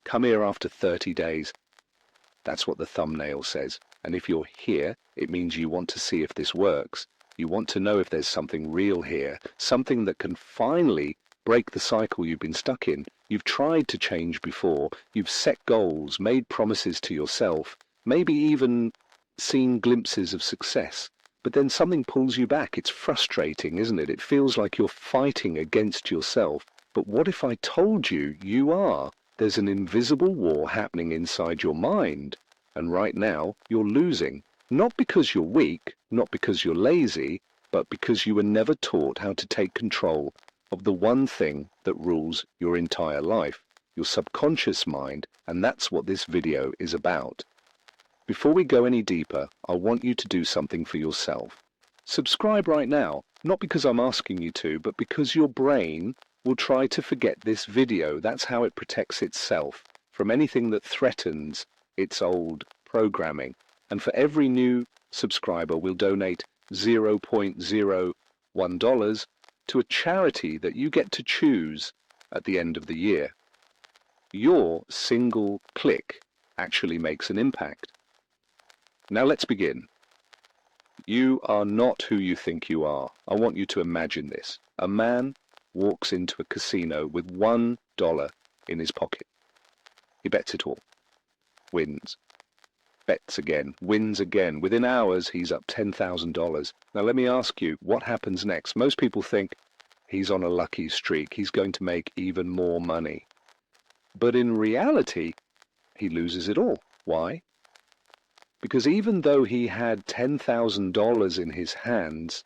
Come here after 30 days. That's what the thumbnail says. And if you're here, it means you want to see if this works. You want to know if there's something real here, something that can finally break the cycle you've been stuck in. You've tried to change before. You've set goals, made promises to yourself, maybe even seen glimpses of success. But then something pulls you back. It's frustrating, isn't it? It feels like you're fighting against yourself. But what if I told you you are? There's an invisible war happening inside your mind, and right now you're losing. Not because you're weak, not because you're lazy, but because you were never taught how to take control of the one thing that rules your entire life, your subconscious mind, and that's what this video is about. Before we go any deeper, I want you to do something for yourself. Subscribe right now, not because I'm asking you to, but because your brain will try to forget this video. That's how it protects itself from anything that threatens its old programming. And for every new subscriber, we'll donate $0.01 to a charity that you get to choose at the end of the year. Your single click actually makes an impact. Now let's begin. You are not who you think you are. I want you to imagine this. A man walks into a casino with $1 in his pocket. He bets it all. Wins. Bets again. Wins again. Within hours, he's up $10,000. Now let me ask you, what happens next? Most people think he's on a lucky streak. He's going to make even more money. But in reality, he loses it all. Why? Because even though he had $10,000 in his hands,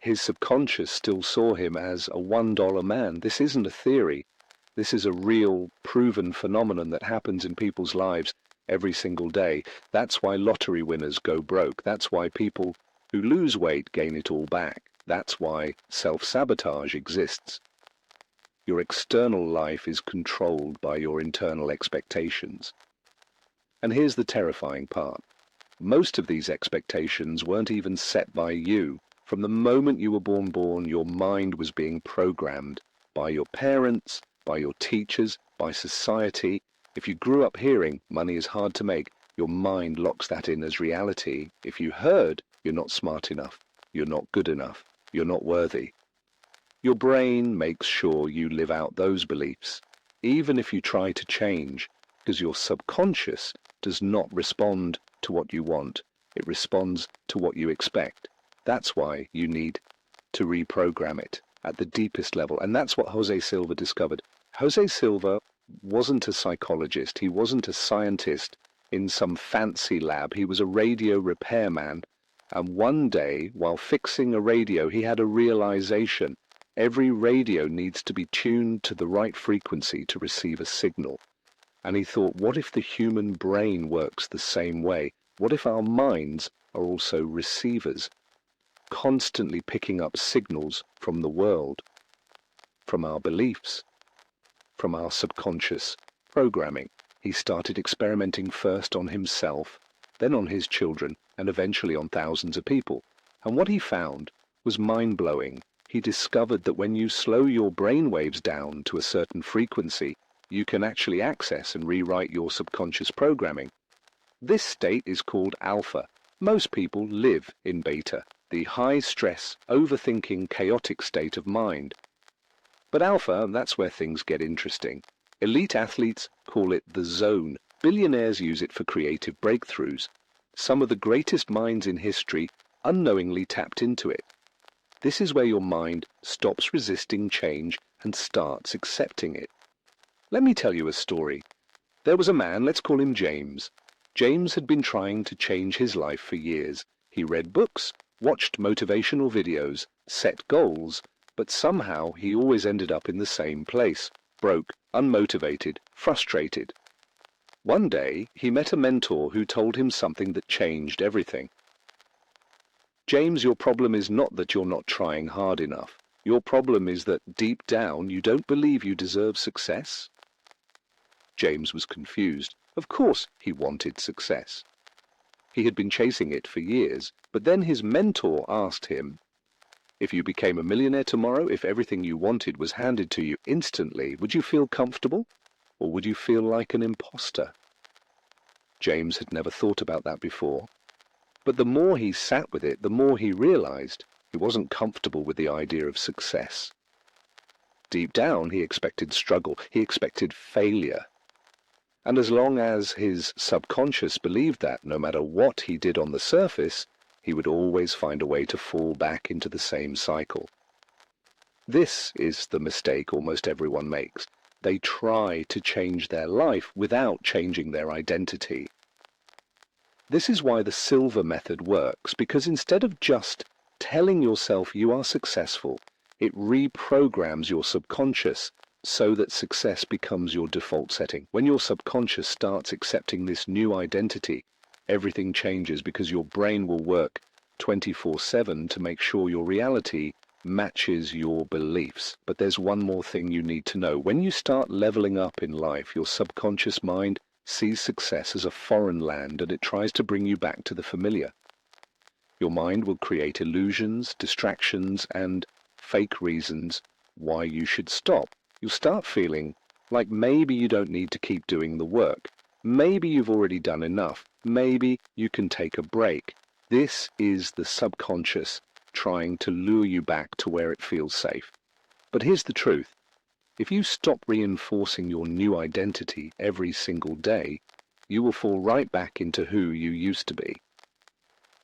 his subconscious still saw him as a $1 man. This isn't a theory. This is a real, proven phenomenon that happens in people's lives every single day. That's why lottery winners go broke. That's why people who lose weight gain it all back. That's why self-sabotage exists. Your external life is controlled by your internal expectations. And here's the terrifying part. Most of these expectations weren't even set by you. From the moment you were born, your mind was being programmed by your parents, by your teachers, by society. If you grew up hearing money is hard to make, your mind locks that in as reality. If you heard you're not smart enough, you're not good enough, you're not worthy, your brain makes sure you live out those beliefs, even if you try to change, because your subconscious does not respond to what you want. It responds to what you expect. That's why you need to reprogram it at the deepest level. And that's what Jose Silva discovered. Jose Silva wasn't a psychologist. He wasn't a scientist in some fancy lab. He was a radio repairman. And one day, while fixing a radio, he had a realization. Every radio needs to be tuned to the right frequency to receive a signal. And he thought, what if the human brain works the same way? What if our minds are also receivers, constantly picking up signals from the world, from our beliefs, from our subconscious programming? He started experimenting first on himself, then on his children, and eventually on thousands of people. And what he found was mind-blowing. He discovered that when you slow your brain waves down to a certain frequency, you can actually access and rewrite your subconscious programming. This state is called alpha. Most people live in beta, the high-stress, overthinking, chaotic state of mind. But alpha, that's where things get interesting. Elite athletes call it the zone. Billionaires use it for creative breakthroughs. Some of the greatest minds in history unknowingly tapped into it. This is where your mind stops resisting change and starts accepting it. Let me tell you a story. There was a man, let's call him James. James had been trying to change his life for years. He read books, watched motivational videos, set goals, but somehow he always ended up in the same place, broke, unmotivated, frustrated. One day, he met a mentor who told him something that changed everything. James, your problem is not that you're not trying hard enough. Your problem is that deep down you don't believe you deserve success. James was confused. Of course he wanted success. He had been chasing it for years, but then his mentor asked him, if you became a millionaire tomorrow, if everything you wanted was handed to you instantly, would you feel comfortable? or would you feel like an imposter? James had never thought about that before, but the more he sat with it, the more he realized he wasn't comfortable with the idea of success. Deep down, he expected struggle, he expected failure. And as long as his subconscious believed that, no matter what he did on the surface, he would always find a way to fall back into the same cycle. This is the mistake almost everyone makes. They try to change their life without changing their identity. This is why the Silva Method works, because instead of just telling yourself you are successful, it reprograms your subconscious so that success becomes your default setting. When your subconscious starts accepting this new identity, everything changes because your brain will work 24/7 to make sure your reality matches your beliefs. But there's one more thing you need to know. When you start leveling up in life, your subconscious mind sees success as a foreign land and it tries to bring you back to the familiar. Your mind will create illusions, distractions, and fake reasons why you should stop. You'll start feeling like maybe you don't need to keep doing the work. Maybe you've already done enough. Maybe you can take a break. This is the subconscious trying to lure you back to where it feels safe. But here's the truth. If you stop reinforcing your new identity every single day, you will fall right back into who you used to be.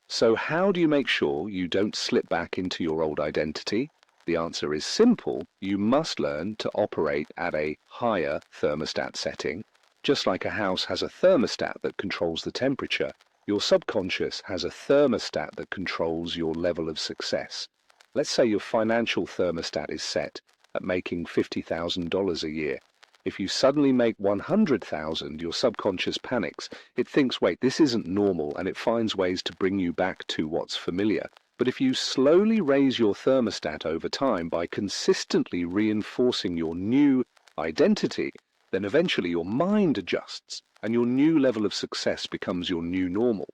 So how do you make sure you don't slip back into your old identity? The answer is simple. You must learn to operate at a higher thermostat setting. Just like a house has a thermostat that controls the temperature, your subconscious has a thermostat that controls your level of success. Let's say your financial thermostat is set at making $50,000 a year. If you suddenly make 100,000, your subconscious panics. It thinks, wait, this isn't normal, and it finds ways to bring you back to what's familiar. But if you slowly raise your thermostat over time by consistently reinforcing your new identity, then eventually your mind adjusts and your new level of success becomes your new normal.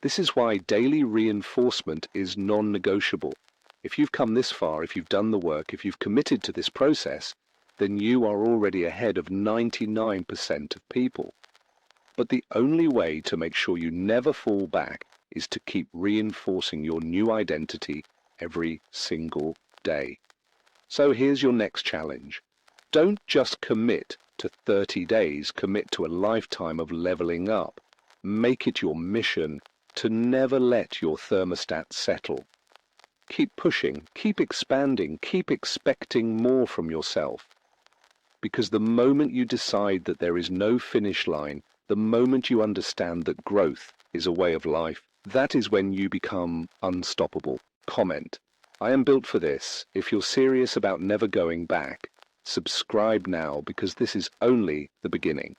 This is why daily reinforcement is non-negotiable. If you've come this far, if you've done the work, if you've committed to this process, then you are already ahead of 99% of people. But the only way to make sure you never fall back is to keep reinforcing your new identity every single day. So here's your next challenge. Don't just commit to 30 days, commit to a lifetime of leveling up. Make it your mission to never let your thermostat settle. Keep pushing, keep expanding, keep expecting more from yourself. Because the moment you decide that there is no finish line, the moment you understand that growth is a way of life, that is when you become unstoppable. Comment. I am built for this. If you're serious about never going back, subscribe now, because this is only the beginning.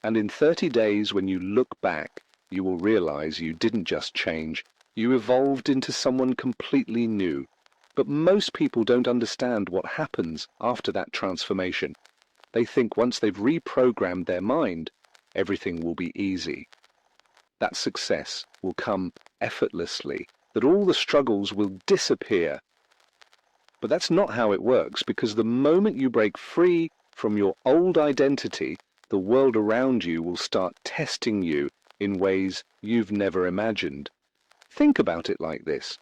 And in 30 days, when you look back, you will realize you didn't just change, you evolved into someone completely new. But most people don't understand what happens after that transformation. They think once they've reprogrammed their mind, everything will be easy. That success will come effortlessly, that all the struggles will disappear. But that's not how it works, because the moment you break free from your old identity, the world around you will start testing you in ways you've never imagined. Think about it like this.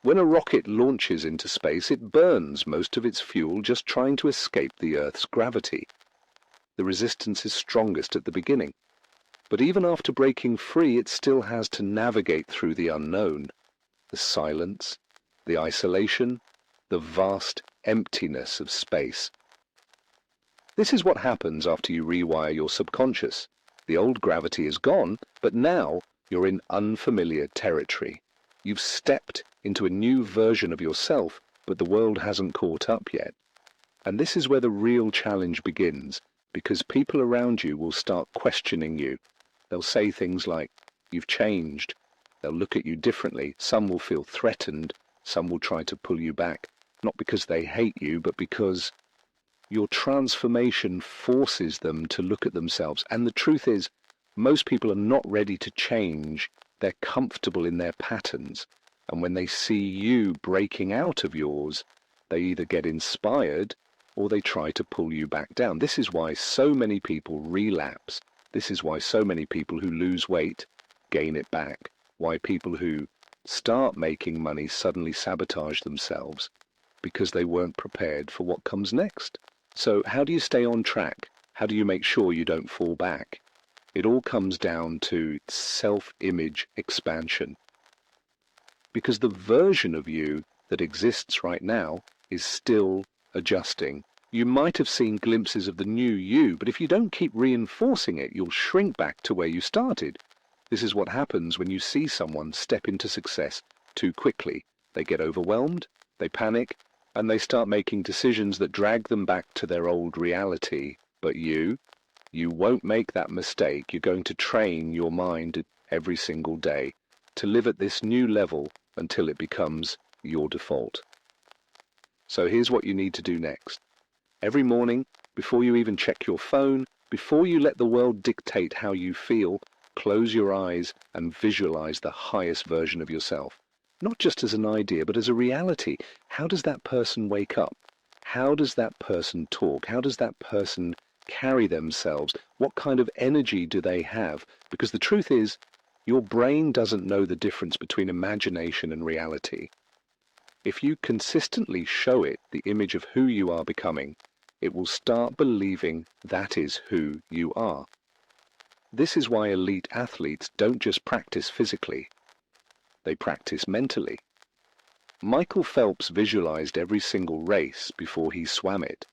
When a rocket launches into space, it burns most of its fuel just trying to escape the Earth's gravity. The resistance is strongest at the beginning. But even after breaking free, it still has to navigate through the unknown, the silence, the isolation, the vast emptiness of space. This is what happens after you rewire your subconscious. The old gravity is gone, but now you're in unfamiliar territory. You've stepped into a new version of yourself, but the world hasn't caught up yet. And this is where the real challenge begins, because people around you will start questioning you. They'll say things like, you've changed. They'll look at you differently. Some will feel threatened. Some will try to pull you back, not because they hate you, but because your transformation forces them to look at themselves. And the truth is, most people are not ready to change. They're comfortable in their patterns. And when they see you breaking out of yours, they either get inspired or they try to pull you back down. This is why so many people relapse. This is why so many people who lose weight gain it back. Why people who start making money suddenly sabotage themselves, because they weren't prepared for what comes next. So how do you stay on track? How do you make sure you don't fall back? It all comes down to self-image expansion. Because the version of you that exists right now is still adjusting. You might have seen glimpses of the new you, but if you don't keep reinforcing it, you'll shrink back to where you started. This is what happens when you see someone step into success too quickly. They get overwhelmed, they panic, and they start making decisions that drag them back to their old reality. But you won't make that mistake. You're going to train your mind every single day to live at this new level until it becomes your default. So here's what you need to do next. Every morning, before you even check your phone, before you let the world dictate how you feel, close your eyes and visualize the highest version of yourself. Not just as an idea, but as a reality. How does that person wake up? How does that person talk? How does that person carry themselves? What kind of energy do they have? Because the truth is, your brain doesn't know the difference between imagination and reality. If you consistently show it the image of who you are becoming, it will start believing that is who you are. This is why elite athletes don't just practice physically, they practice mentally. Michael Phelps visualized every single race before he swam it.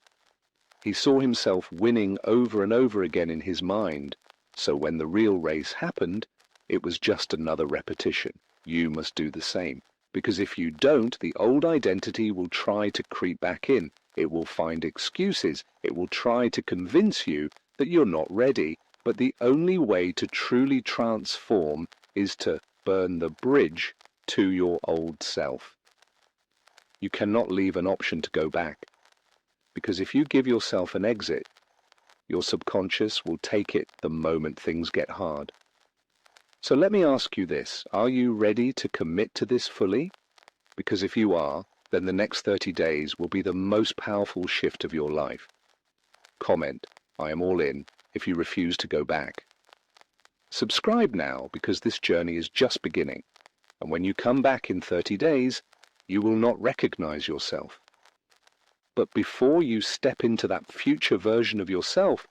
He saw himself winning over and over again in his mind, so when the real race happened, it was just another repetition. You must do the same, because if you don't, the old identity will try to creep back in. It will find excuses. It will try to convince you that you're not ready. But the only way to truly transform is to burn the bridge to your old self. You cannot leave an option to go back, because if you give yourself an exit, your subconscious will take it the moment things get hard. So let me ask you this, are you ready to commit to this fully? Because if you are, then the next 30 days will be the most powerful shift of your life. Comment, I am all in, if you refuse to go back. Subscribe now, because this journey is just beginning, and when you come back in 30 days, you will not recognize yourself. But before you step into that future version of yourself,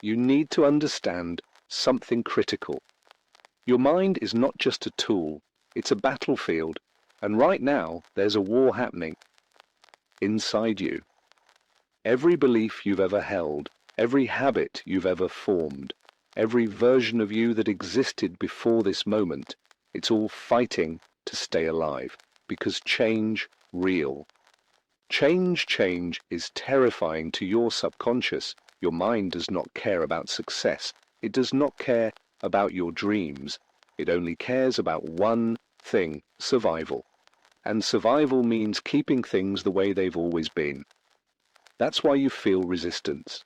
you need to understand something critical. Your mind is not just a tool, it's a battlefield, and right now there's a war happening inside you. Every belief you've ever held, every habit you've ever formed, every version of you that existed before this moment, it's all fighting to stay alive, because change real. Change is terrifying to your subconscious. Your mind does not care about success. It does not care about your dreams. It only cares about one thing, survival. And survival means keeping things the way they've always been. That's why you feel resistance.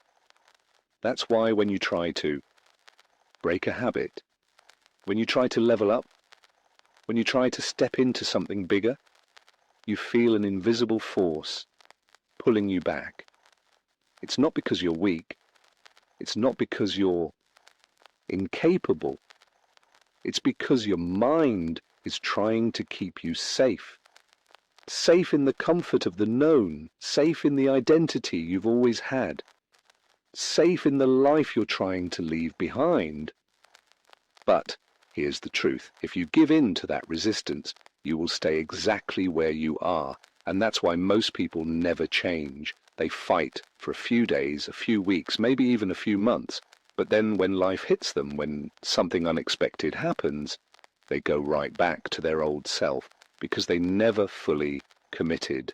That's why when you try to break a habit, when you try to level up, when you try to step into something bigger, you feel an invisible force pulling you back. It's not because you're weak. It's not because you're incapable. It's because your mind is trying to keep you safe. Safe in the comfort of the known. Safe in the identity you've always had. Safe in the life you're trying to leave behind. But here's the truth. If you give in to that resistance, you will stay exactly where you are. And that's why most people never change. They fight for a few days, a few weeks, maybe even a few months. But then when life hits them, when something unexpected happens, they go right back to their old self because they never fully committed.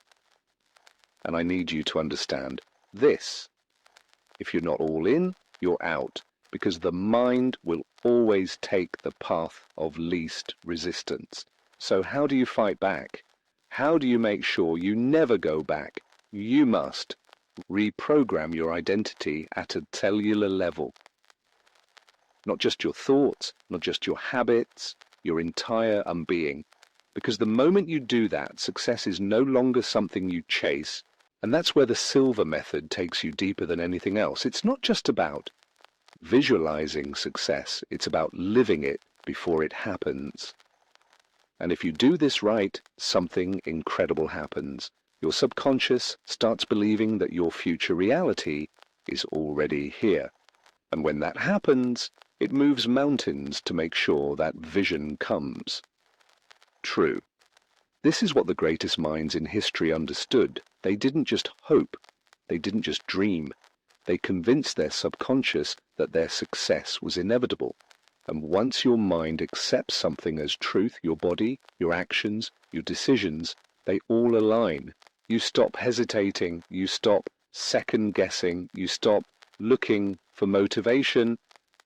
And I need you to understand this. If you're not all in, you're out, because the mind will always take the path of least resistance. So how do you fight back? How do you make sure you never go back? You must reprogram your identity at a cellular level. Not just your thoughts, not just your habits, your entire being. Because the moment you do that, success is no longer something you chase, And that's where the Silva Method takes you deeper than anything else. It's not just about visualizing success, it's about living it before it happens. And if you do this right, something incredible happens. Your subconscious starts believing that your future reality is already here. And when that happens, it moves mountains to make sure that vision comes true. This is what the greatest minds in history understood. They didn't just hope, they didn't just dream. They convinced their subconscious that their success was inevitable. And once your mind accepts something as truth, your body, your actions, your decisions, they all align. You stop hesitating, you stop second-guessing, you stop looking for motivation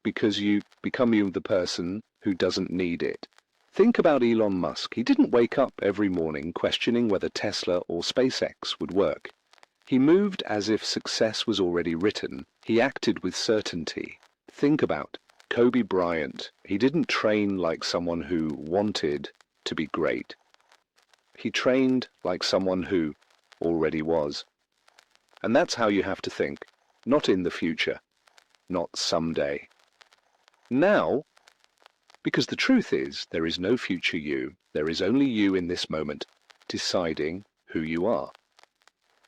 because you become the person who doesn't need it. Think about Elon Musk. He didn't wake up every morning questioning whether Tesla or SpaceX would work. He moved as if success was already written. He acted with certainty. Think about Kobe Bryant. He didn't train like someone who wanted to be great. He trained like someone who already was. And that's how you have to think. Not in the future. Not someday. Now, because the truth is, there is no future you. There is only you in this moment, deciding who you are.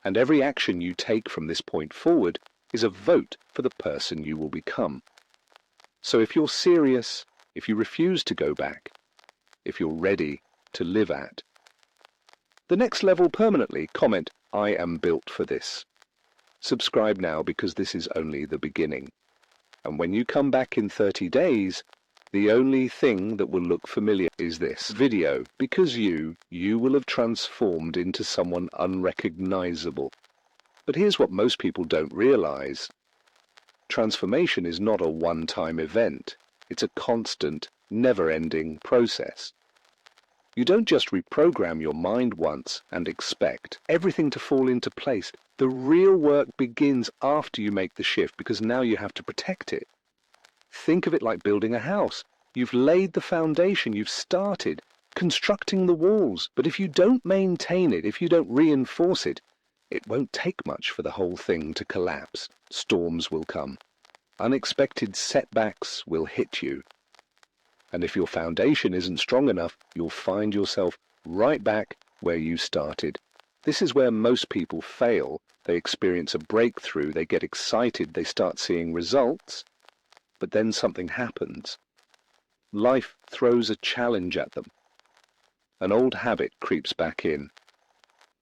And every action you take from this point forward is a vote for the person you will become. So if you're serious, if you refuse to go back, if you're ready to live at the next level permanently, comment, "I am built for this." Subscribe now because this is only the beginning. And when you come back in 30 days, the only thing that will look familiar is this video, because you will have transformed into someone unrecognizable. But here's what most people don't realize. Transformation is not a one-time event. It's a constant, never-ending process. You don't just reprogram your mind once and expect everything to fall into place. The real work begins after you make the shift, because now you have to protect it. Think of it like building a house. You've laid the foundation, you've started constructing the walls, but if you don't maintain it, if you don't reinforce it, it won't take much for the whole thing to collapse. Storms will come. Unexpected setbacks will hit you. And if your foundation isn't strong enough, you'll find yourself right back where you started. This is where most people fail. They experience a breakthrough, they get excited, they start seeing results, but then something happens. Life throws a challenge at them. An old habit creeps back in.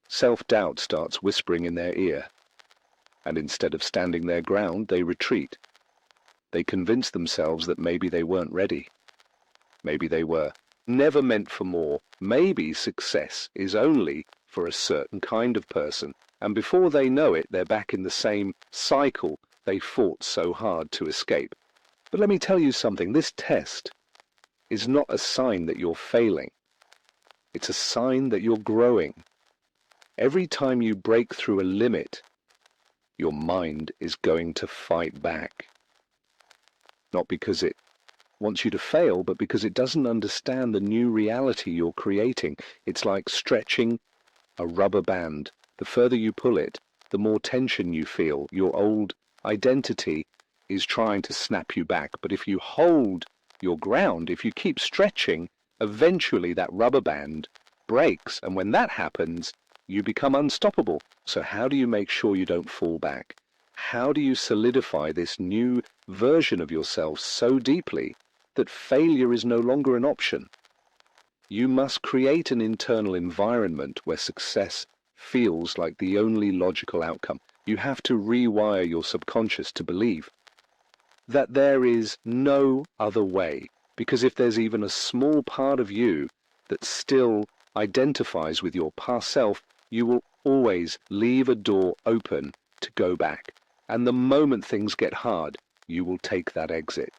Self-doubt starts whispering in their ear. And instead of standing their ground, they retreat. They convince themselves that maybe they weren't ready. Maybe they were never meant for more. Maybe success is only for a certain kind of person. And before they know it, they're back in the same cycle they fought so hard to escape. But let me tell you something. This test is not a sign that you're failing. It's a sign that you're growing. Every time you break through a limit, your mind is going to fight back. Not because it wants you to fail, but because it doesn't understand the new reality you're creating. It's like stretching a rubber band. The further you pull it, the more tension you feel. Your old identity is trying to snap you back. But if you hold your ground, if you keep stretching, eventually that rubber band breaks. And when that happens, you become unstoppable. So how do you make sure you don't fall back? How do you solidify this new version of yourself so deeply that failure is no longer an option? You must create an internal environment where success feels like the only logical outcome. You have to rewire your subconscious to believe that there is no other way. Because if there's even a small part of you that still identifies with your past self, you will always leave a door open to go back. And the moment things get hard, you will take that exit.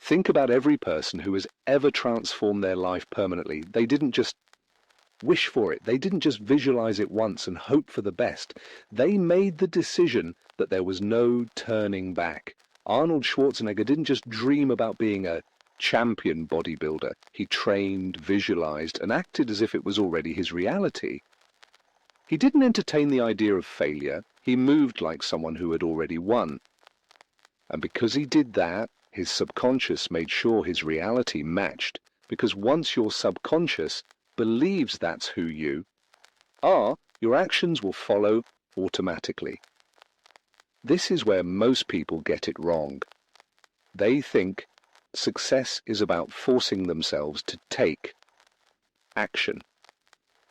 Think about every person who has ever transformed their life permanently. They didn't just wish for it. They didn't just visualize it once and hope for the best. They made the decision that there was no turning back. Arnold Schwarzenegger didn't just dream about being a champion bodybuilder. He trained, visualized, and acted as if it was already his reality. He didn't entertain the idea of failure. He moved like someone who had already won. And because he did that, his subconscious made sure his reality matched, because once your subconscious believes that's who you are, your actions will follow automatically. This is where most people get it wrong. They think success is about forcing themselves to take action.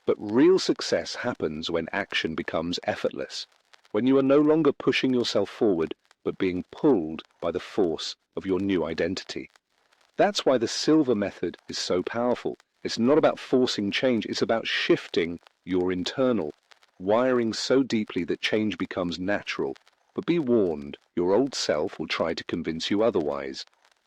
But real success happens when action becomes effortless, when you are no longer pushing yourself forward, but being pulled by the force of your new identity. That's why the Silva Method is so powerful. It's not about forcing change, it's about shifting your internal, wiring so deeply that change becomes natural. But be warned, your old self will try to convince you otherwise.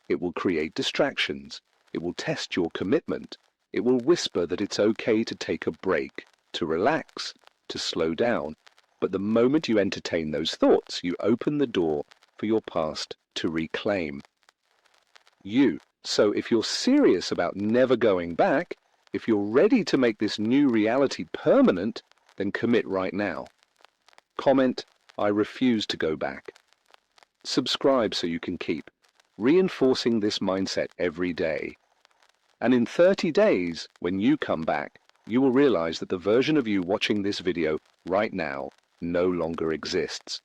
It will create distractions. It will test your commitment. It will whisper that it's okay to take a break, to relax, to slow down. But the moment you entertain those thoughts, you open the door for your past to reclaim you. So if you're serious about never going back, if you're ready to make this new reality permanent, then commit right now. Comment, "I refuse to go back." Subscribe so you can keep reinforcing this mindset every day. And in 30 days, when you come back, you will realize that the version of you watching this video right now no longer exists.